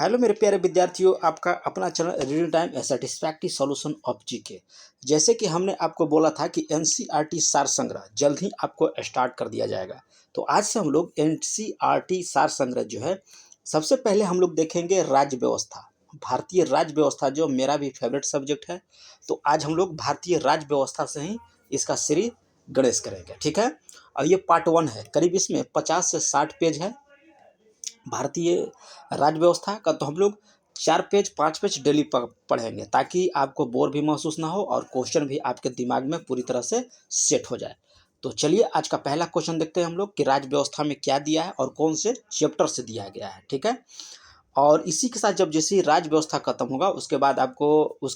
Hello मेरे प्यारे विद्यार्थियों, आपका अपना channel reading time A satisfactory solution of GK. जैसे कि हमने आपको बोला था कि एनसीईआरटी सार संग्रह जल्द ही आपको स्टार्ट कर दिया जाएगा। तो आज से हम लोग एनसीईआरटी सार संग्रह जो है, सबसे पहले हम लोग देखेंगे राज्य व्यवस्था। भारतीय राज्य व्यवस्था जो मेरा भी फेवरेट सब्जेक्ट है, तो आज हम लोग भारतीय राज्य व्यवस्था से ही इसका श्री गणेश करेंगे। ठीक है, और ये पार्ट 1 है। करीब इसमें 50 से 60 पेज है भारतीय राज्य व्यवस्था का। तो हम लोग 4 पेज 5 पेज डेली पढ़ेंगे, ताकि आपको बोर भी महसूस ना हो और क्वेश्चन भी आपके दिमाग में पूरी तरह से सेट हो जाए। तो चलिए आज का पहला क्वेश्चन देखते हैं हम लोग कि राज्य व्यवस्था में क्या दिया है और कौन से चैप्टर से दिया गया है। ठीक है, और इसी के साथ जब जैसे ही राज्य व्यवस्था खत्म होगा उसके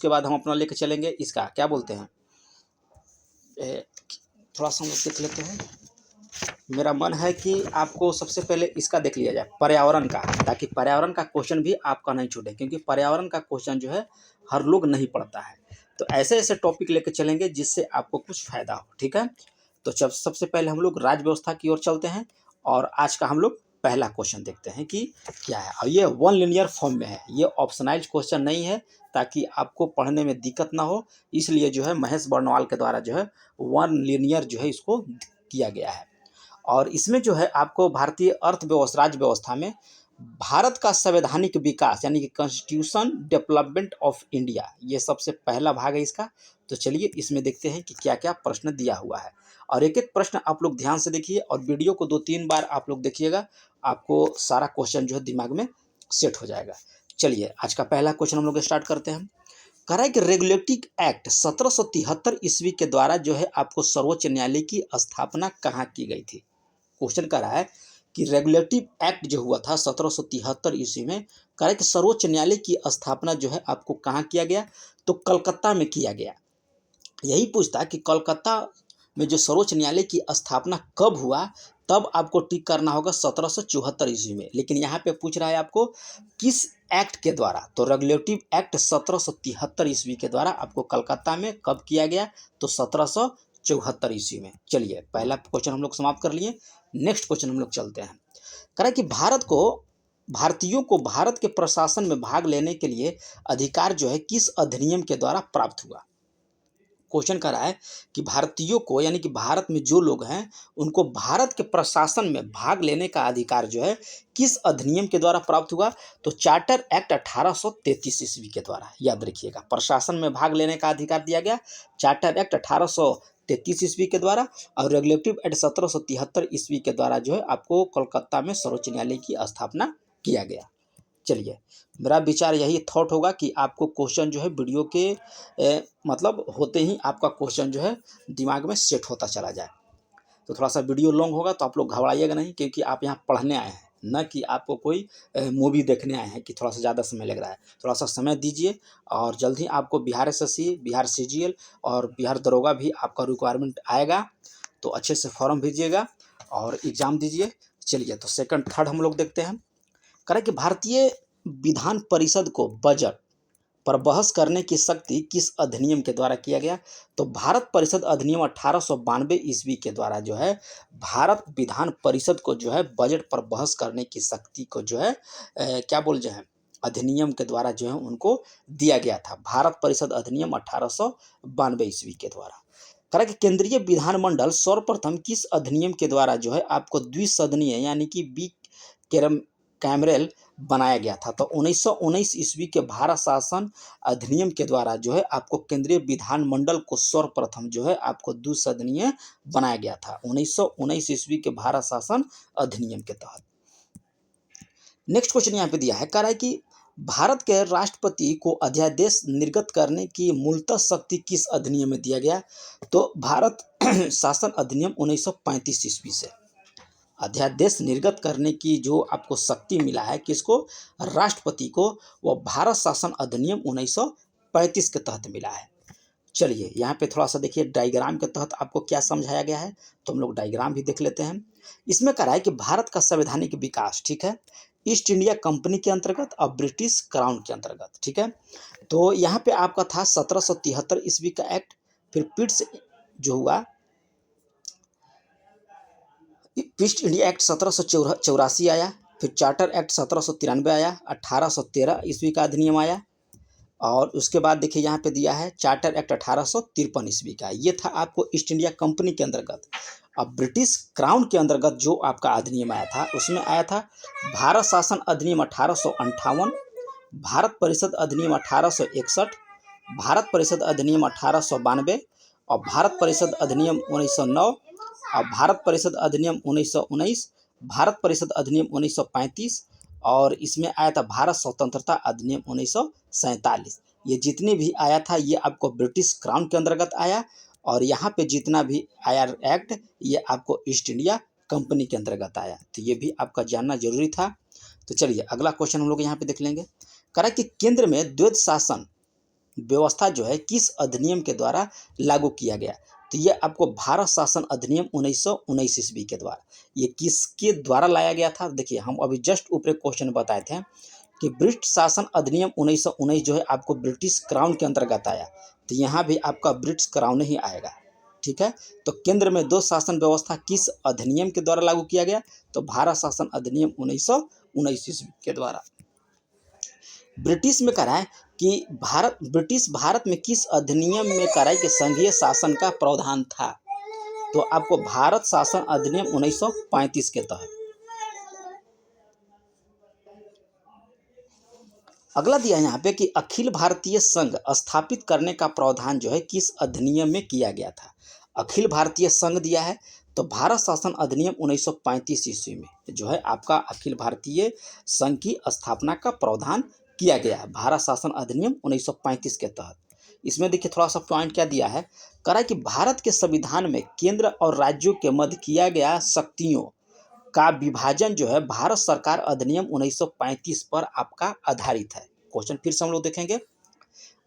बाद हम अपना लेके चलेंगे इसका क्या बोलते हैं, थोड़ा सा हम लोग देख लेते हैं। मेरा मन है कि आपको सबसे पहले इसका देख लिया जाए, पर्यावरण का, ताकि पर्यावरण का क्वेश्चन भी आपका नहीं छूटे, क्योंकि पर्यावरण का क्वेश्चन जो है हर लोग नहीं पढ़ता है। तो ऐसे ऐसे टॉपिक लेकर चलेंगे जिससे आपको कुछ फायदा हो। ठीक है, तो जब सबसे पहले हम लोग राज्य व्यवस्था की ओर चलते हैं और आज का हम लोग पहला क्वेश्चन देखते हैं कि क्या है। और ये 1 लीनियर फॉर्म में है, ये ऑप्शनाइज क्वेश्चन नहीं है, ताकि आपको पढ़ने में दिक्कत ना हो, इसलिए जो है महेश बर्णवाल के द्वारा जो है 1 लीनियर जो है इसको किया गया है। और इसमें जो है आपको भारतीय अर्थव्यवस्था राज्य व्यवस्था में भारत का संवैधानिक विकास यानी कि कॉन्स्टिट्यूशन डेवलपमेंट ऑफ इंडिया, ये सबसे पहला भाग है इसका। तो चलिए इसमें देखते हैं कि क्या क्या प्रश्न दिया हुआ है, और एक एक प्रश्न आप लोग ध्यान से देखिए और वीडियो को 2-3 बार आप लोग देखिएगा, आपको सारा क्वेश्चन जो है दिमाग में सेट हो जाएगा। चलिए आज का पहला क्वेश्चन हम लोग स्टार्ट करते हैं। कह रहा है कि रेगुलेटिंग एक्ट 1773 ईस्वी के द्वारा जो है आपको सर्वोच्च न्यायालय की स्थापना कहाँ की गई थी। क्वेश्चन कर रहा है कि रेगुलेटिव एक्ट जो हुआ था 1773 ईस्वी में, कह रहा है कि सर्वोच्च न्यायालय की स्थापना जो है आपको कहाँ किया गया, तो कलकत्ता में किया गया। यही पूछता है कि कलकत्ता में जो सर्वोच्च न्यायालय की स्थापना कब हुआ, तब आपको टिक करना होगा 1774 ईस्वी में। लेकिन यहाँ पे पूछ रहा है आपको किस एक्ट के द्वारा, तो रेगुलेटिव एक्ट 1773 ईस्वी के द्वारा आपको कलकत्ता में कब किया गया, तो 1774 ईस्वी में। चलिए पहला क्वेश्चन हम लोग समाप्त कर लिए। नेक्स्ट क्वेश्चन हम लोग चलते हैं। कह रहा है कि भारतीयों को भारत के प्रशासन में भाग लेने के लिए अधिकार जो है किस अधिनियम के द्वारा प्राप्त हुआ। क्वेश्चन कर रहा है कि भारतीयों को यानी कि भारत में जो लोग हैं उनको भारत के प्रशासन में भाग लेने का अधिकार जो है किस अधिनियम के द्वारा प्राप्त हुआ, तो चार्टर एक्ट 1833 ईस्वी के द्वारा। याद रखिएगा, प्रशासन में भाग लेने का अधिकार दिया गया चार्टर एक्ट 1833 ईस्वी के द्वारा, और रेगुलेटिव एक्ट 1773 ईस्वी के द्वारा जो है आपको कोलकाता में सर्वोच्च न्यायालय की स्थापना किया गया। चलिए मेरा विचार यही थॉट होगा कि आपको क्वेश्चन जो है वीडियो के मतलब होते ही आपका क्वेश्चन जो है दिमाग में सेट होता चला जाए। तो थोड़ा सा वीडियो लॉन्ग होगा तो आप लोग घबराइएगा नहीं, क्योंकि आप यहाँ पढ़ने आए हैं, न कि आपको कोई मूवी देखने आए हैं कि थोड़ा सा ज़्यादा समय लग रहा है। थोड़ा सा समय दीजिए, और जल्द ही आपको बिहार एसएससी, बिहार सीजीएल और बिहार दरोगा भी आपका रिक्वायरमेंट आएगा, तो अच्छे से फॉर्म भेजिएगा और एग्ज़ाम दीजिए। चलिए तो सेकंड थर्ड हम लोग देखते हैं। करें कि भारतीय विधान परिषद को बजट पर बहस करने की शक्ति किस अधिनियम के द्वारा किया गया, तो भारत परिषद अधिनियम 1892 ईस्वी के द्वारा जो है भारत विधान परिषद को जो है बजट पर बहस करने की शक्ति को जो है क्या बोल जो है अधिनियम के द्वारा जो है उनको दिया गया था। भारत परिषद अधिनियम 1892 ईस्वी के द्वारा। करा कि केंद्रीय विधानमंडल सर्वप्रथम किस अधिनियम के द्वारा जो है आपको द्विसदनीय यानी कि बी कैमरल बनाया गया था, तो 1919 ईस्वी के भारत शासन अधिनियम के द्वारा जो है आपको केंद्रीय विधानमंडल को सर्वप्रथम जो है आपको द्विसदनीय बनाया गया था 1919 ईस्वी के भारत शासन अधिनियम के तहत। नेक्स्ट क्वेश्चन यहाँ पे दिया है, कह रहा है कि भारत के राष्ट्रपति को अध्यादेश निर्गत करने की मूलतः शक्ति किस अधिनियम में दिया गया, तो भारत शासन अधिनियम 1935 ईस्वी से। अध्यादेश निर्गत करने की जो आपको शक्ति मिला है किसको, राष्ट्रपति को, वह भारत शासन अधिनियम 1935 के तहत मिला है। चलिए यहाँ पे थोड़ा सा देखिए डायग्राम के तहत आपको क्या समझाया गया है, तो हम लोग डायग्राम भी देख लेते हैं। इसमें कह रहा है कि भारत का संवैधानिक विकास, ठीक है, ईस्ट इंडिया कंपनी के अंतर्गत और ब्रिटिश क्राउन के अंतर्गत। ठीक है, तो यहाँ पे आपका था 1773 ईस्वी का एक्ट, फिर पिट्स जो हुआ ईस्ट इंडिया एक्ट 1784 आया, फिर चार्टर एक्ट 1793 आया, 1813 ईस्वी का अधिनियम आया, और उसके बाद देखिए यहाँ पे दिया है चार्टर एक्ट 1853 ईस्वी का। ये था आपको ईस्ट इंडिया कंपनी के अंतर्गत। अब ब्रिटिश क्राउन के अंतर्गत जो आपका अधिनियम आया था उसमें आया था भारत शासन अधिनियम 1858, भारत परिषद अधिनियम 1861, भारत परिषद अधिनियम 1892 और भारत परिषद अधिनियम 1909 और भारत परिषद अधिनियम 1919, भारत परिषद अधिनियम 1935 और इसमें आया था भारत स्वतंत्रता अधिनियम 1947। ये जितने भी आया था ये आपको ब्रिटिश क्राउन के अंतर्गत आया, और यहाँ पे जितना भी आया एक्ट ये आपको ईस्ट इंडिया कंपनी के अंतर्गत आया। तो ये भी आपका जानना जरूरी था। तो चलिए अगला क्वेश्चन हम लोग यहाँ पे देख लेंगे। कह रहा है कि केंद्र में द्वैध शासन व्यवस्था जो है किस अधिनियम के द्वारा लागू किया गया। तो ये आपको भारत शासन अधिनियम 1919 ईस्वी के द्वारा। ये किसके द्वारा लाया गया था? देखिए हम अभी जस्ट ऊपर क्वेश्चन बताए थे कि ब्रिटिश शासन अधिनियम 1919 जो है आपको ब्रिटिश क्राउन के अंतर्गत आया, तो यहाँ भी आपका ब्रिटिश क्राउन ही आएगा। ठीक है, तो केंद्र में दो शासन व्यवस्था किस अधिनियम के द्वारा लागू किया गया? तो भारत शासन अधिनियम 1919 ईस्वी के द्वारा। ब्रिटिश में करा है कि ब्रिटिश भारत में किस अधिनियम में करा है कि संघीय शासन का प्रावधान था? तो आपको भारत शासन अधिनियम 1935 के तहत। अगला दिया यहाँ पे कि अखिल भारतीय संघ स्थापित करने का प्रावधान जो है किस अधिनियम में किया गया था? अखिल भारतीय संघ दिया है तो भारत शासन अधिनियम 1935 ईस्वी में जो है आपका अखिल भारतीय संघ की स्थापना का प्रावधान किया गया है भारत शासन अधिनियम 1935 के तहत। इसमें देखिए थोड़ा सा पॉइंट क्या दिया है, कह रहा है कि भारत के संविधान में केंद्र और राज्यों के मध्य किया गया शक्तियों का विभाजन जो है भारत सरकार अधिनियम 1935 पर आपका आधारित है। क्वेश्चन फिर से हम लोग देखेंगे।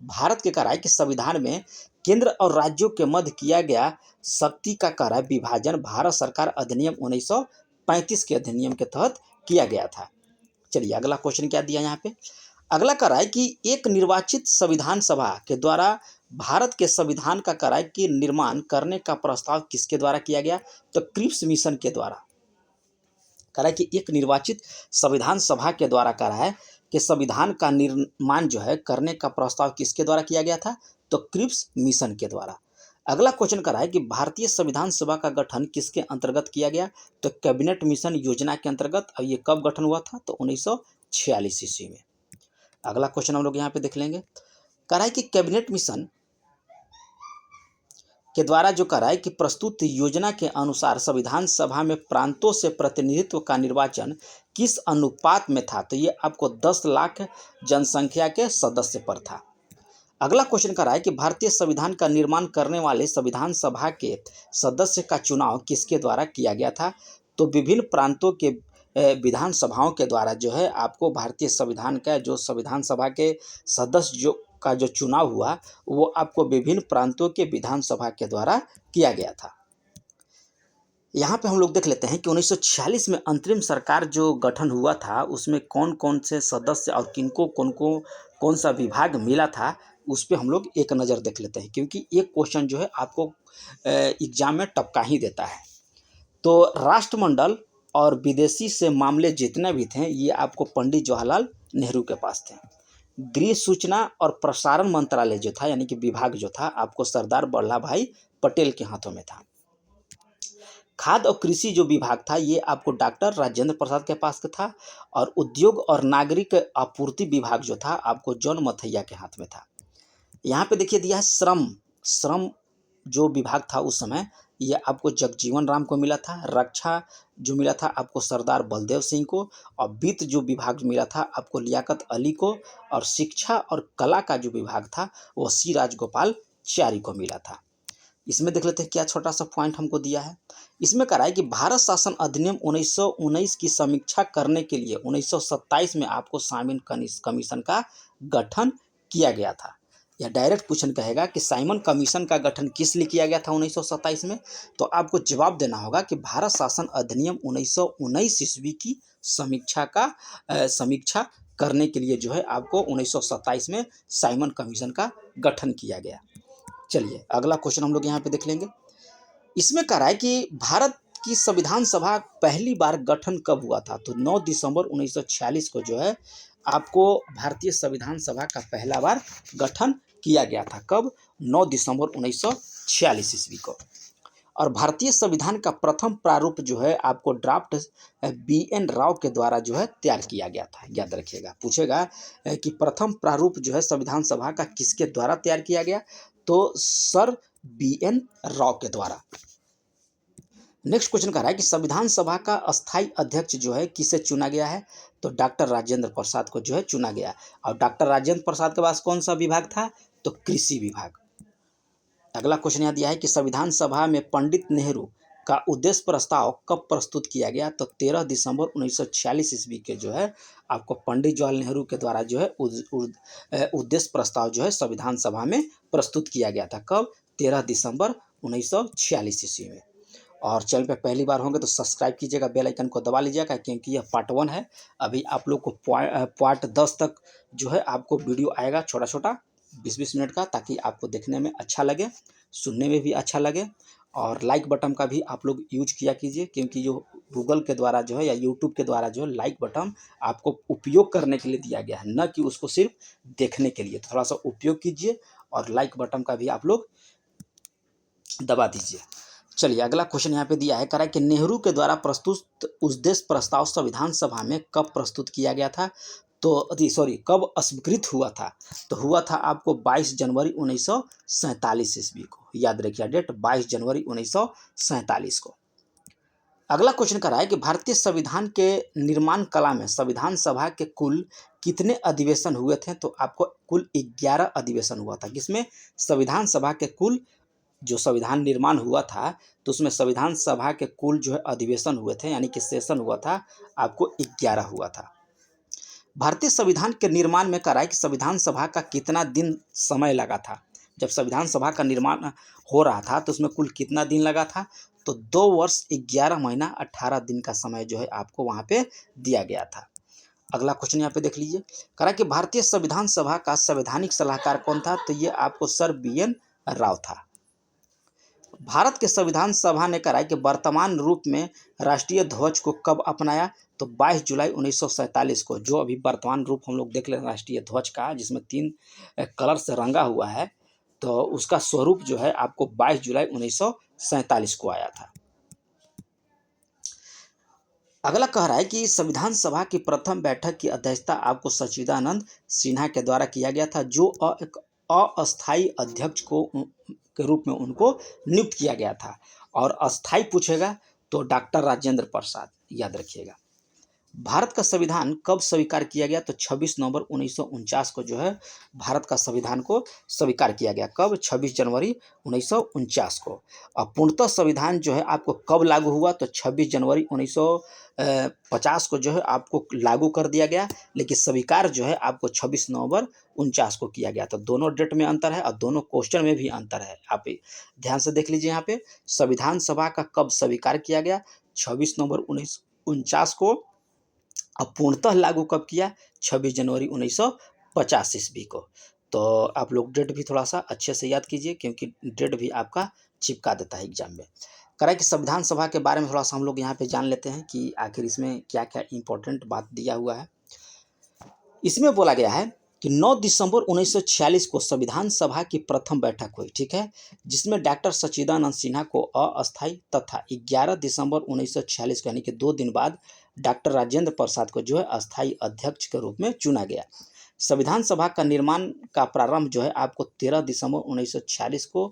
भारत के कह रहा है कि संविधान में केंद्र और राज्यों के मध्य किया गया शक्ति का कह रहा है विभाजन भारत सरकार अधिनियम 1935 के अधिनियम के तहत किया गया था। चलिए अगला क्वेश्चन क्या दिया यहाँ पे। अगला कह रहा है कि एक निर्वाचित संविधान सभा के द्वारा भारत के संविधान का कह रहा है कि निर्माण करने का प्रस्ताव किसके द्वारा किया गया? तो क्रिप्स मिशन के द्वारा। कह रहा है कि एक निर्वाचित संविधान सभा के द्वारा कह रहा है कि संविधान का निर्माण जो है करने का प्रस्ताव किसके द्वारा किया गया था? तो क्रिप्स मिशन के द्वारा। अगला क्वेश्चन कर रहा है कि भारतीय संविधान सभा का गठन किसके अंतर्गत किया गया? तो कैबिनेट मिशन योजना के अंतर्गत। और ये कब गठन हुआ था? तो 1946 ईस्वी में। अगला क्वेश्चन हम लोग यहाँ पे देख लेंगे। कह रहा है कि कैबिनेट मिशन के द्वारा जो कह रहा है कि प्रस्तुत योजना के अनुसार संविधान सभा में प्रांतों से प्रतिनिधित्व का निर्वाचन किस अनुपात में था? तो ये आपको 10 लाख जनसंख्या के सदस्य पर था। अगला क्वेश्चन कर रहा है कि भारतीय संविधान का निर्माण करने वाले संविधान सभा के सदस्य का चुनाव किसके द्वारा किया गया था? तो विभिन्न प्रांतों के विधानसभाओं के द्वारा जो है आपको भारतीय संविधान का जो संविधान सभा के सदस्य का जो चुनाव हुआ वो आपको विभिन्न प्रांतों के विधानसभा के द्वारा किया गया था। यहाँ पे हम लोग देख लेते हैं कि 1946 में अंतरिम सरकार जो गठन हुआ था उसमें कौन कौन से सदस्य और किनको कौन सा विभाग मिला था, उस पर हम लोग एक नज़र देख लेते हैं, क्योंकि एक क्वेश्चन जो है आपको एग्जाम में टपका ही देता है। तो राष्ट्रमंडल और विदेशी से मामले जितने भी थे ये आपको पंडित जवाहरलाल नेहरू के पास थे। गृह सूचना और प्रसारण मंत्रालय जो था यानी कि विभाग जो था आपको सरदार वल्लभ भाई पटेल के हाथों में था। खाद्य और कृषि जो विभाग था ये आपको डॉक्टर राजेंद्र प्रसाद के पास था, और उद्योग और नागरिक आपूर्ति विभाग जो था आपको जॉन मथैया के हाथ में था। यहाँ पे देखिए दिया है श्रम जो विभाग था उस समय ये आपको जगजीवन राम को मिला था। रक्षा जो मिला था आपको सरदार बलदेव सिंह को, और वित्त जो विभाग मिला था आपको लियाकत अली को, और शिक्षा और कला का जो विभाग था वो सी राजगोपालचारी को मिला था। इसमें देख लेते हैं क्या छोटा सा पॉइंट हमको दिया है। इसमें कह रहा है कि भारत शासन अधिनियम 1919 की समीक्षा करने के लिए 1927 में आपको साइमन कमीशन का गठन किया गया था। या डायरेक्ट क्वेश्चन कहेगा कि साइमन कमीशन का गठन किस लिए किया गया था 1927 में, तो आपको जवाब देना होगा कि भारत शासन अधिनियम 1919 ईस्वी की समीक्षा करने के लिए जो है आपको 1927 में साइमन कमीशन का गठन किया गया। चलिए अगला क्वेश्चन हम लोग यहाँ पे देख लेंगे। इसमें कह रहा है कि भारत कि संविधान सभा पहली बार गठन कब हुआ था, तो 9 दिसंबर 1946 को जो है आपको भारतीय संविधान सभा का पहला बार गठन किया गया था। कब? 9 दिसंबर 1946 ईस्वी को। और भारतीय संविधान का प्रथम प्रारूप जो है आपको ड्राफ्ट बी.एन. राव के द्वारा जो है तैयार किया गया था। याद रखिएगा, पूछेगा कि प्रथम प्रारूप जो है संविधान सभा का किसके द्वारा तैयार किया गया, तो सर बी.एन. राव के द्वारा। नेक्स्ट क्वेश्चन कह रहा है कि संविधान सभा का अस्थायी अध्यक्ष जो है किसे चुना गया है, तो डॉक्टर राजेंद्र प्रसाद को जो है चुना गया। और डॉक्टर राजेंद्र प्रसाद के पास कौन सा विभाग था, तो कृषि विभाग। अगला क्वेश्चन यहाँ दिया है कि संविधान सभा में पंडित नेहरू का उद्देश्य प्रस्ताव कब प्रस्तुत किया गया, तो 13 दिसंबर 1946 ईस्वी के जो है आपको पंडित जवाहरलाल नेहरू के द्वारा जो है उद्देश्य प्रस्ताव जो है संविधान सभा में प्रस्तुत किया गया था। कब? 13 दिसंबर 1946 ईस्वी में। और चैनल पे पहली बार होंगे तो सब्सक्राइब कीजिएगा, बेल आइकन को दबा लीजिएगा, क्योंकि यह पार्ट 1 है। अभी आप लोग को पार्ट 10 तक जो है आपको वीडियो आएगा, छोटा छोटा 20-20 मिनट का, ताकि आपको देखने में अच्छा लगे, सुनने में भी अच्छा लगे। और लाइक बटन का भी आप लोग यूज किया कीजिए, क्योंकि जो गूगल के द्वारा जो है या यूट्यूब के द्वारा जो है लाइक बटन आपको उपयोग करने के लिए दिया गया है, न कि उसको सिर्फ देखने के लिए। तो थोड़ा सा उपयोग कीजिए और लाइक बटन का भी आप लोग दबा दीजिए। चलिए अगला क्वेश्चन यहाँ पे दिया है, कह रहा है कि नेहरू के द्वारा प्रस्तुत उद्देश्य प्रस्ताव संविधान सभा में कब प्रस्तुत किया गया था, तो कब स्वीकृत हुआ था, तो हुआ था आपको 22 जनवरी 1947 ईस्वी को। याद रखिए डेट, 22 जनवरी 1947 को। अगला क्वेश्चन कर रहा है कि भारतीय संविधान के निर्माण कला में संविधान सभा के कुल कितने अधिवेशन हुए थे, तो आपको कुल 11 अधिवेशन हुआ था। जिसमें संविधान सभा के कुल जो संविधान निर्माण हुआ था, तो उसमें संविधान सभा के कुल जो है अधिवेशन हुए थे, यानी कि सेशन हुआ था, आपको 11 हुआ था। भारतीय संविधान के निर्माण में कह रहा है कि संविधान सभा का कितना दिन समय लगा था। जब संविधान सभा का निर्माण हो रहा था तो उसमें कुल कितना दिन लगा था, तो 2 वर्ष 11 महीना 18 दिन का समय जो है आपको वहाँ पे दिया गया था। अगला क्वेश्चन यहाँ पे देख लीजिए, कह रहा है कि भारतीय संविधान सभा का संवैधानिक सलाहकार कौन था, तो ये आपको सर बी.एन. राव था। भारत के संविधान सभा ने कहा कि वर्तमान रूप में राष्ट्रीय ध्वज को कब अपनाया, तो 22 जुलाई 1947 को। जो अभी वर्तमान रूप हम लोग देख रहे हैं राष्ट्रीय ध्वज का, जिसमें 3 कलर से रंगा हुआ है, तो उसका स्वरूप जो है आपको 22 जुलाई 1947 को आया था। अगला कह रहा है कि संविधान सभा की प्रथम बैठक की अध्यक्षता आपको सच्चिदानंद सिन्हा के द्वारा किया गया था, जो एक अस्थायी अध्यक्ष के रूप में उनको नियुक्त किया गया था। और अस्थायी पूछेगा तो डॉक्टर राजेंद्र प्रसाद। याद रखिएगा। भारत का संविधान कब स्वीकार किया गया, तो 26 नवंबर 1949 को जो है भारत का संविधान को स्वीकार किया गया। कब? 26 जनवरी 1949 को। और पूर्णतः संविधान जो है आपको कब लागू हुआ, तो 26 जनवरी 1950 को जो है आपको लागू कर दिया गया, लेकिन स्वीकार जो है आपको 26 नवंबर 49 को किया गया। तो दोनों डेट में अंतर है और दोनों क्वेश्चन में भी अंतर है। आप ध्यान से देख लीजिए। यहाँ पे संविधान सभा का कब स्वीकार किया गया, 26 नवंबर 1949 को। अब पूर्णतः लागू कब किया, 26 जनवरी 1950 ईस्वी को। तो आप लोग डेट भी थोड़ा सा अच्छे से याद कीजिए, क्योंकि डेट भी आपका चिपका देता है एग्जाम में। कह रहा है कि संविधान सभा के बारे में थोड़ा सा हम लोग यहाँ पे जान लेते हैं कि आखिर इसमें क्या क्या इंपॉर्टेंट बात दिया हुआ है। इसमें बोला गया है कि 9 दिसंबर 1946 को संविधान सभा की प्रथम बैठक हुई, ठीक है, जिसमें डॉक्टर सच्चिदानंद सिन्हा को अस्थायी तथा 11 दिसंबर 1946 को यानी कि 2 दिन बाद डॉक्टर राजेंद्र प्रसाद को जो है अस्थायी अध्यक्ष के रूप में चुना गया। संविधान सभा का निर्माण का प्रारंभ जो है आपको 13 दिसंबर 1946 को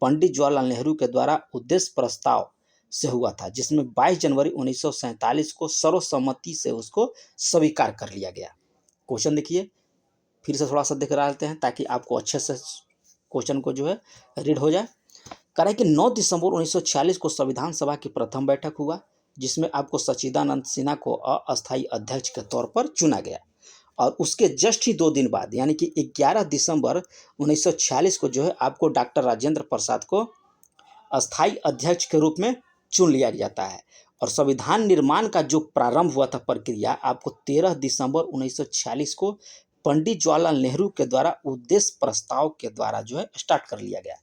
पंडित जवाहरलाल नेहरू के द्वारा उद्देश्य प्रस्ताव से हुआ था, जिसमें 22 जनवरी 1947 को सर्वसम्मति से उसको स्वीकार कर लिया गया। क्वेश्चन देखिए, फिर से थोड़ा सा देख रहते हैं ताकि आपको अच्छे से क्वेश्चन को जो है रीड हो जाए। कह रहा है कि 9 दिसंबर 1946 को संविधान सभा की प्रथम बैठक हुआ, जिसमें आपको सच्चिदानंद सिन्हा को अस्थायी अध्यक्ष के तौर पर चुना गया। और उसके जस्ट ही 2 दिन बाद यानी कि 11 दिसंबर 1946 को जो है आपको डॉक्टर राजेंद्र प्रसाद को अस्थायी अध्यक्ष के रूप में चुन लिया जाता है। और संविधान निर्माण का जो प्रारंभ हुआ था प्रक्रिया आपको 13 दिसंबर 1946 को पंडित जवाहरलाल नेहरू के द्वारा उद्देश्य प्रस्ताव के द्वारा जो है स्टार्ट कर लिया गया।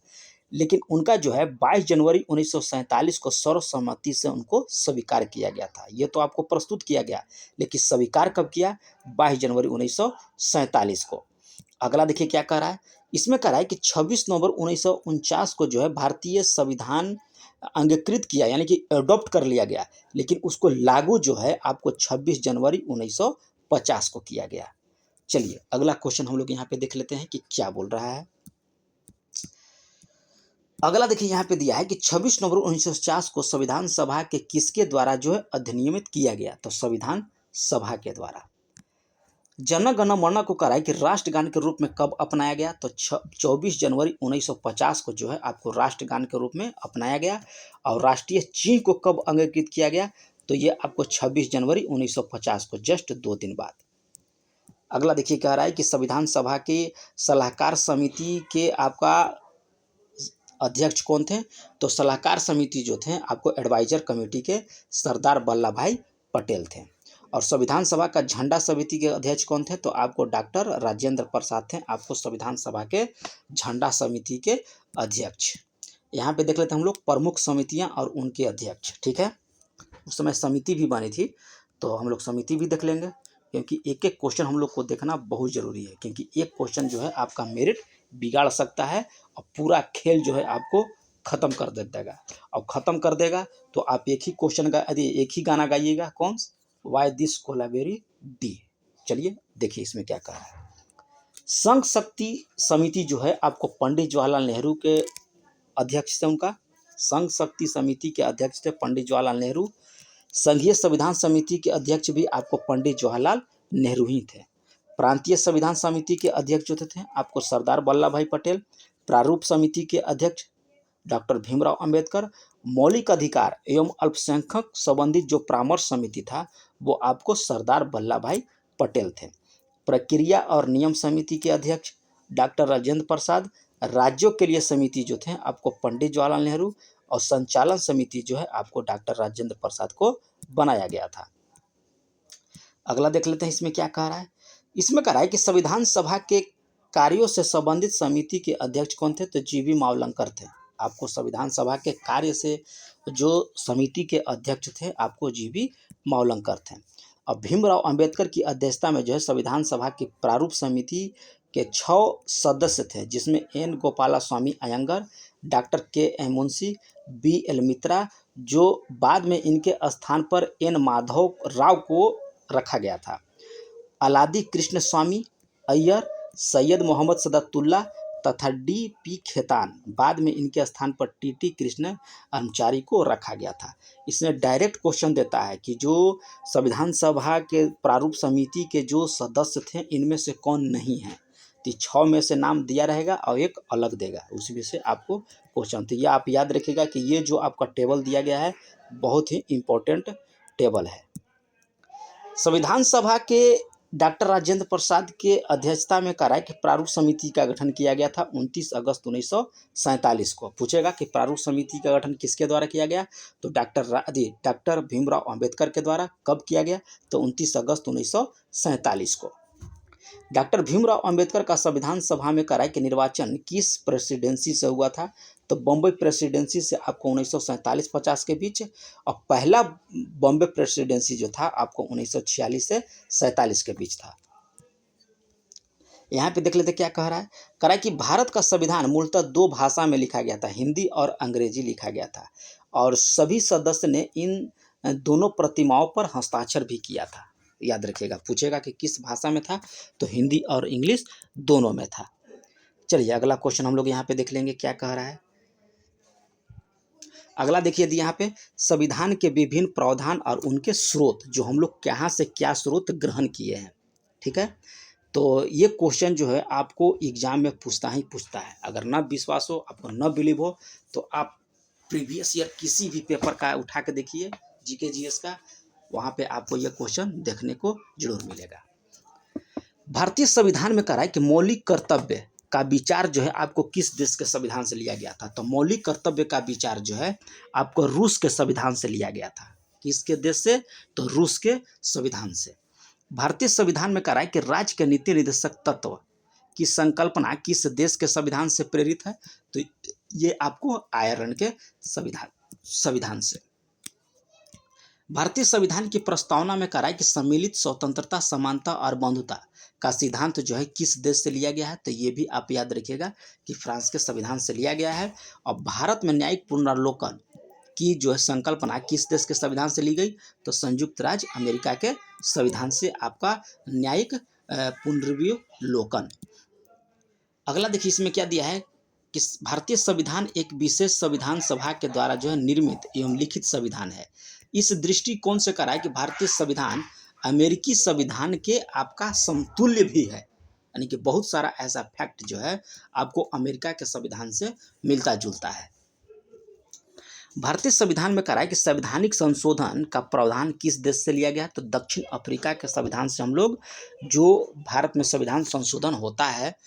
लेकिन उनका जो है 22 जनवरी 1947 को सर्वसम्मति से उनको स्वीकार किया गया था। ये तो आपको प्रस्तुत किया गया, लेकिन स्वीकार कब किया? 22 जनवरी 1947 को। अगला देखिए क्या कह रहा है, इसमें कह रहा है कि 26 नवंबर 1949 को जो है भारतीय संविधान अंगीकृत किया, यानी कि अडॉप्ट कर लिया गया, लेकिन उसको लागू जो है आपको 26 जनवरी 1950 को किया गया। चलिए अगला क्वेश्चन हम लोग यहाँ पे देख लेते हैं कि क्या बोल रहा है। अगला देखिए यहाँ पे दिया है कि 26 नवंबर 1950 को संविधान सभा के किसके द्वारा जो है अधिनियमित किया गया? तो संविधान सभा के द्वारा। जन गण मन को कराए कि राष्ट्रगान के रूप में कब अपनाया गया? तो 24 जनवरी 1950 को जो है आपको राष्ट्रगान के रूप में अपनाया गया। और राष्ट्रीय चिन्ह को कब अंगीकृत किया गया? तो ये आपको 26 जनवरी 1950 को, जस्ट 2 दिन बाद। अगला देखिए कह रहा है कि संविधान सभा के सलाहकार समिति के आपका अध्यक्ष कौन थे? तो सलाहकार समिति जो थे आपको एडवाइजर कमेटी के सरदार वल्लभ भाई पटेल थे। और संविधान सभा का झंडा समिति के अध्यक्ष कौन थे? तो आपको डॉक्टर राजेंद्र प्रसाद थे, आपको संविधान सभा के झंडा समिति के अध्यक्ष। यहाँ पे देख लेते हैं हम लोग प्रमुख समितियाँ और उनके अध्यक्ष, ठीक है। उस समय समिति भी बनी थी, तो हम लोग समिति भी देख लेंगे, क्योंकि एक एक क्वेश्चन हम लोग को देखना बहुत ज़रूरी है, क्योंकि एक क्वेश्चन जो है आपका मेरिट बिगाड़ सकता है और पूरा खेल जो है आपको ख़त्म कर देगा। और ख़त्म कर देगा तो आप एक ही क्वेश्चन का यदि एक ही गाना गाइएगा, कौन? Why this Kolaveri D. चलिए देखिए इसमें क्या कहा है। संघ शक्ति समिति जो है आपको पंडित जवाहरलाल नेहरू के अध्यक्ष थे, उनका संघ शक्ति समिति के अध्यक्ष थे पंडित जवाहरलाल नेहरू। संघीय संविधान समिति के अध्यक्ष भी आपको पंडित जवाहरलाल नेहरू ही थे। प्रांतीय संविधान समिति के अध्यक्ष जो थे आपको सरदार वल्लभ भाई पटेल। प्रारूप समिति के अध्यक्ष डॉक्टर भीमराव अंबेडकर। मौलिक अधिकार एवं अल्पसंख्यक संबंधित जो परामर्श समिति था वो आपको सरदार वल्लभ भाई पटेल थे। प्रक्रिया और नियम समिति के अध्यक्ष डॉक्टर राजेंद्र प्रसाद। राज्यों के लिए समिति जो थे आपको पंडित जवाहरलाल नेहरू। और संचालन समिति जो है आपको डॉक्टर राजेंद्र प्रसाद को बनाया गया था। अगला देख लेते हैं इसमें क्या कह रहा है। इसमें कह रहा है कि संविधान सभा के कार्यों से संबंधित समिति के अध्यक्ष कौन थे? तो जीवी मावलंकर थे। आपको संविधान सभा के कार्य से जो समिति के अध्यक्ष थे आपको जीवी मावलंकर थे। और भीमराव अंबेडकर की अध्यक्षता में जो है संविधान सभा की प्रारूप समिति के 6 सदस्य थे, जिसमें एन गोपाला स्वामी अयंगर, डॉक्टर के एम मुंशी, बी एल मित्रा, जो बाद में इनके स्थान पर एन माधव राव को रखा गया था। अलादी कृष्ण स्वामी अय्यर, सैयद मोहम्मद सदतुल्ला तथा डी पी खेतान, बाद में इनके स्थान पर टी टी कृष्ण अंचारी को रखा गया था। इसमें डायरेक्ट क्वेश्चन देता है कि जो संविधान सभा के प्रारूप समिति के जो सदस्य थे इनमें से कौन नहीं है? तो 6 में से नाम दिया रहेगा और एक अलग देगा, उसमें से आपको क्वेश्चन। तो ये आप याद रखिएगा कि ये जो आपका टेबल दिया गया है बहुत ही इम्पोर्टेंट टेबल है। संविधान सभा के डॉक्टर राजेंद्र प्रसाद के अध्यक्षता में कराए कि प्रारूप समिति का गठन किया गया था 29 अगस्त 1947 को। पूछेगा कि प्रारूप समिति का गठन किसके द्वारा किया गया? तो डॉक्टर भीमराव अंबेडकर के द्वारा। कब किया गया? तो 29 अगस्त 1947 को। डॉक्टर भीमराव अंबेडकर का संविधान सभा में कराए कि निर्वाचन किस प्रेसिडेंसी से हुआ था? तो बॉम्बे प्रेसिडेंसी से आपको 1947-50 के बीच। और पहला बॉम्बे प्रेसिडेंसी जो था आपको 1946 से 47 के बीच था। यहाँ पे देख लेते क्या कह रहा है। कह रहा है कि भारत का संविधान मूलतः 2 भाषा में लिखा गया था, हिंदी और अंग्रेजी लिखा गया था। और सभी सदस्य ने इन दोनों प्रतिमाओं पर हस्ताक्षर भी किया था। याद रखिएगा, पूछेगा कि किस भाषा में था? तो हिंदी और इंग्लिश दोनों में था। चलिए अगला क्वेश्चन हम लोग यहाँ पे देख लेंगे क्या कह रहा है। अगला देखिए यदि यहाँ पे संविधान के विभिन्न प्रावधान और उनके स्रोत, जो हम लोग कहाँ से क्या स्रोत ग्रहण किए हैं, ठीक है। तो ये क्वेश्चन जो है आपको एग्जाम में पूछता ही पूछता है। अगर न विश्वास हो, आपको न बिलीव हो, तो आप प्रीवियस ईयर किसी भी पेपर का उठा के देखिए, जीके जीएस का, वहाँ पे आपको यह क्वेश्चन देखने को जरूर मिलेगा। भारतीय संविधान में कहा है कि मौलिक कर्तव्य का विचार जो है आपको किस देश के संविधान से लिया गया था? तो मौलिक कर्तव्य का विचार जो है आपको रूस के संविधान से लिया गया था। किसके देश से? तो रूस के संविधान से। भारतीय संविधान में कहा है कि राज्य के नीति निर्देशक तत्व की संकल्पना किस देश के संविधान से प्रेरित है? तो ये आपको आयरलैंड के संविधान से। भारतीय संविधान की प्रस्तावना में कहा है कि सम्मिलित स्वतंत्रता, समानता और बंधुता का सिद्धांत जो है किस देश से लिया गया है, तो ये भी आप याद रखिएगा कि फ्रांस के संविधान से लिया गया है। और भारत में न्यायिक पुनरावलोकन की जो है संकल्पना किस देश के संविधान से ली गई, तो संयुक्त राज्य अमेरिका के संविधान से आपका न्यायिक पुनर्विलोकन। अगला देखिए इसमें क्या दिया है कि भारतीय संविधान एक विशेष संविधान सभा के द्वारा जो है निर्मित एवं लिखित संविधान है। इस दृष्टिकोण से कहा है कि भारतीय संविधान अमेरिकी संविधान के आपका समतुल्य भी है, यानी कि बहुत सारा ऐसा फैक्ट जो है आपको अमेरिका के संविधान से मिलता जुलता है। भारतीय संविधान में कहा है कि संवैधानिक संशोधन का प्रावधान किस देश से लिया गया, तो दक्षिण अफ्रीका के संविधान से हम लोग जो भारत में संविधान संशोधन होता है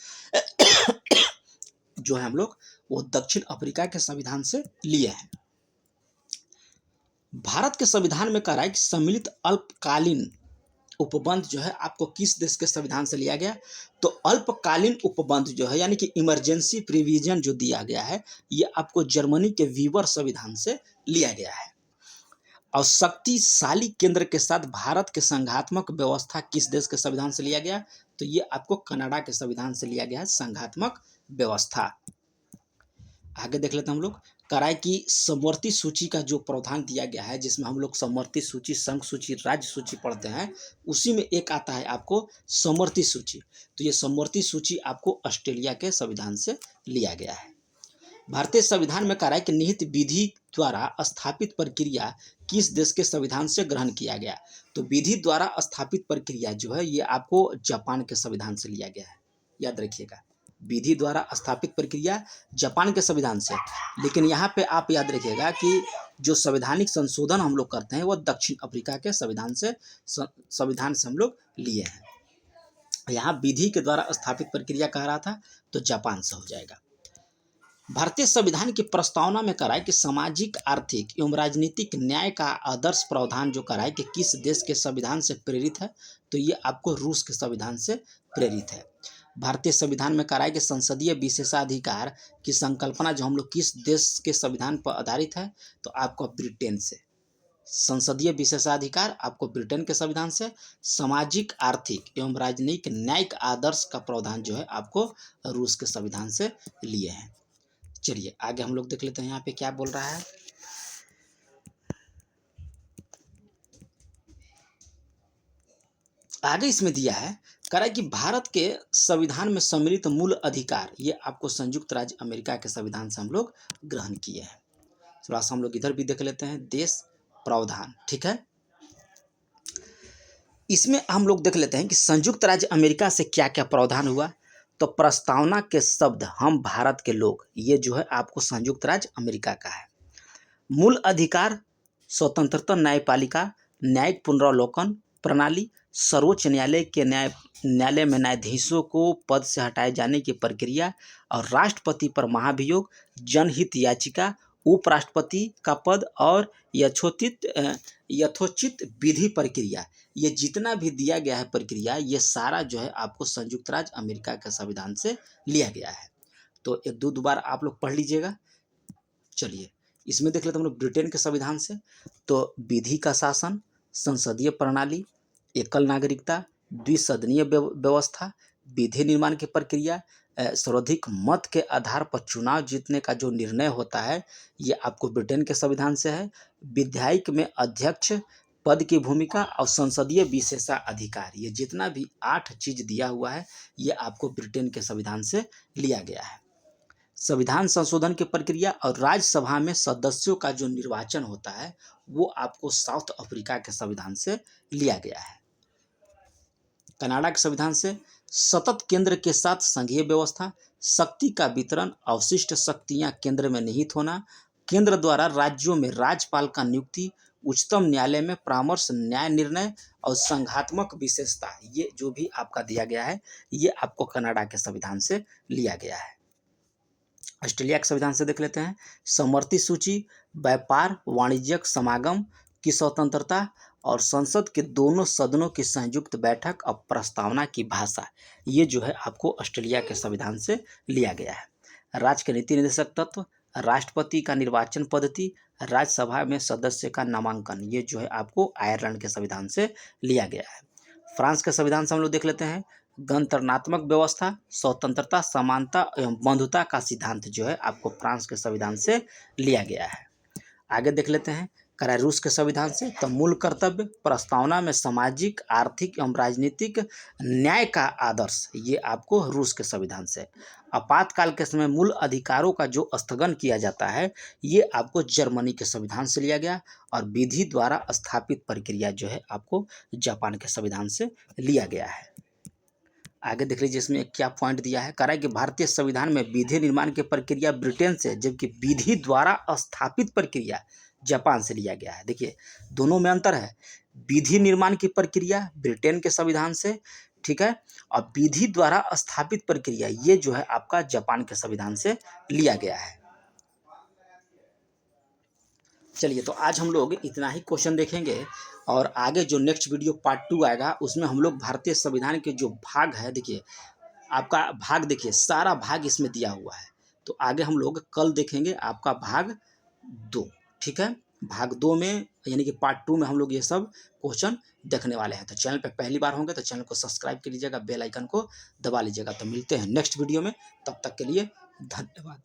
जो है हम लोग वो दक्षिण अफ्रीका के संविधान से लिए हैं। भारत के संविधान में कहा है कि सम्मिलित अल्पकालीन उपबंध जो है आपको किस देश के संविधान से लिया गया, तो अल्पकालीन उपबंध जो है यानी कि इमरजेंसी प्रोविजन जो दिया गया है ये आपको जर्मनी के वीवर संविधान से लिया गया है। और शक्तिशाली केंद्र के साथ भारत के संघात्मक व्यवस्था किस देश के संविधान से लिया गया, तो ये आपको कनाडा के संविधान से लिया गया है संघात्मक व्यवस्था। आगे देख लेते हैं हम लोग। कराए की समवर्ती सूची का जो प्रावधान दिया गया है जिसमें हम लोग समवर्ती सूची, संघ सूची, राज्य सूची पढ़ते हैं, उसी में एक आता है आपको समवर्ती सूची। तो ये समवर्ती सूची आपको ऑस्ट्रेलिया के संविधान से लिया गया है। भारतीय संविधान में कहा है कि निहित विधि द्वारा स्थापित प्रक्रिया किस देश के संविधान से ग्रहण किया गया, तो विधि द्वारा स्थापित प्रक्रिया जो है ये आपको जापान के संविधान से लिया गया है, याद रखिएगा। विधि द्वारा स्थापित प्रक्रिया जापान के संविधान से, लेकिन यहाँ पे आप याद रखिएगा कि जो संवैधानिक संशोधन हम लोग करते हैं वो दक्षिण अफ्रीका के संविधान से हम लोग लिए हैं। यहाँ विधि के द्वारा स्थापित प्रक्रिया कह रहा था तो जापान से हो जाएगा। भारतीय संविधान की प्रस्तावना में कहा है कि सामाजिक, आर्थिक एवं राजनीतिक न्याय का आदर्श प्रावधान जो कहा है कि किस देश के संविधान से प्रेरित है, तो ये आपको रूस के संविधान से प्रेरित है। भारतीय संविधान में कहा है कि संसदीय विशेषाधिकार की संकल्पना जो हम लोग किस देश के संविधान पर आधारित है, तो आपको ब्रिटेन से। संसदीय विशेषाधिकार आपको ब्रिटेन के संविधान से। सामाजिक, आर्थिक एवं राजनीतिक न्यायिक आदर्श का प्रावधान जो है आपको रूस के संविधान से लिए हैं। चलिए आगे हम लोग देख लेते हैं यहाँ पे क्या बोल रहा है। आगे इसमें दिया है, कह रहा है कि भारत के संविधान में सम्मिलित मूल अधिकार ये आपको संयुक्त राज्य अमेरिका के संविधान से हम लोग ग्रहण किए हैं। थोड़ा सा हम लोग इधर भी देख लेते हैं, देश प्रावधान, ठीक है। इसमें हम लोग देख लेते हैं कि संयुक्त राज्य अमेरिका से क्या क्या प्रावधान हुआ, तो प्रस्तावना के शब्द हम भारत के लोग, ये जो है आपको संयुक्त राज्य अमेरिका का है। मूल अधिकार, स्वतंत्रता, न्यायपालिका, न्यायिक पुनरावलोकन प्रणाली, सर्वोच्च न्यायालय के न्यायालय में न्यायाधीशों को पद से हटाए जाने की प्रक्रिया और राष्ट्रपति पर महाभियोग, जनहित याचिका, उपराष्ट्रपति का पद और यथोचित विधि प्रक्रिया, ये जितना भी दिया गया है प्रक्रिया, ये सारा जो है आपको संयुक्त राज्य अमेरिका के संविधान से लिया गया है। तो एक दो बार आप लोग पढ़ लीजिएगा। चलिए इसमें देख लेते हम लोग ब्रिटेन के संविधान से, तो विधि का शासन, संसदीय प्रणाली, एकल नागरिकता, द्विसदनीय व्यवस्था, विधि निर्माण की प्रक्रिया, सर्वाधिक मत के आधार पर चुनाव जीतने का जो निर्णय होता है ये आपको ब्रिटेन के संविधान से है। विधायक में अध्यक्ष पद की भूमिका और संसदीय विशेषाधिकार, ये जितना भी 8 चीज़ दिया हुआ है ये आपको ब्रिटेन के संविधान से लिया गया है। संविधान संशोधन की प्रक्रिया और राज्यसभा में सदस्यों का जो निर्वाचन होता है वो आपको साउथ अफ्रीका के संविधान से लिया गया है। कनाडा के संविधान से सतत केंद्र के साथ संघीय व्यवस्था, शक्ति का वितरण, अवशिष्ट शक्तियां केंद्र में निहित होना, केंद्र द्वारा राज्यों में राज्यपाल का नियुक्ति, उच्चतम न्यायालय में परामर्श न्याय निर्णय और संघात्मक विशेषता, ये जो भी आपका दिया गया है ये आपको कनाडा के संविधान से लिया गया है। ऑस्ट्रेलिया के संविधान से देख लेते हैं। समवर्ती सूची, व्यापार वाणिज्यिक समागम की स्वतंत्रता और संसद के दोनों सदनों की संयुक्त बैठक और प्रस्तावना की भाषा, ये जो है आपको ऑस्ट्रेलिया के संविधान से लिया गया है। राज्य के नीति निर्देशक तत्व, राष्ट्रपति का निर्वाचन पद्धति, राज्यसभा में सदस्य का नामांकन, ये जो है आपको आयरलैंड के संविधान से लिया गया है। फ्रांस के संविधान से हम लोग देख लेते हैं। गणतंत्रात्मक व्यवस्था, स्वतंत्रता, समानता एवं बंधुता का सिद्धांत जो है आपको फ्रांस के संविधान से लिया गया है। आगे देख लेते हैं करार रूस के संविधान से। तो मूल कर्तव्य, प्रस्तावना में सामाजिक, आर्थिक एवं राजनीतिक न्याय का आदर्श, ये आपको रूस के संविधान से। आपातकाल के समय मूल अधिकारों का जो स्थगन किया जाता है, ये आपको जर्मनी के संविधान से लिया गया। और विधि द्वारा स्थापित प्रक्रिया जो है आपको जापान के संविधान से लिया गया है। आगे देख लीजिए इसमें क्या पॉइंट दिया है। कह रहा है कि भारतीय संविधान में विधि निर्माण की प्रक्रिया ब्रिटेन से, जबकि विधि द्वारा स्थापित प्रक्रिया जापान से लिया गया है। देखिए दोनों में अंतर है। विधि निर्माण की प्रक्रिया ब्रिटेन के संविधान से, ठीक है, और विधि द्वारा स्थापित प्रक्रिया ये जो है आपका जापान के संविधान से लिया गया है। चलिए तो आज हम लोग इतना ही क्वेश्चन देखेंगे, और आगे जो नेक्स्ट वीडियो पार्ट 2 आएगा उसमें हम लोग भारतीय संविधान के जो भाग है, देखिए आपका भाग, देखिए सारा भाग इसमें दिया हुआ है। तो आगे हम लोग कल देखेंगे आपका भाग 2, ठीक है। भाग 2 में यानी कि पार्ट 2 में हम लोग ये सब क्वेश्चन देखने वाले हैं। तो चैनल पे पहली बार होंगे तो चैनल को सब्सक्राइब कर लीजिएगा, बेल आइकन को दबा लीजिएगा। तो मिलते हैं नेक्स्ट वीडियो में, तब तक के लिए धन्यवाद।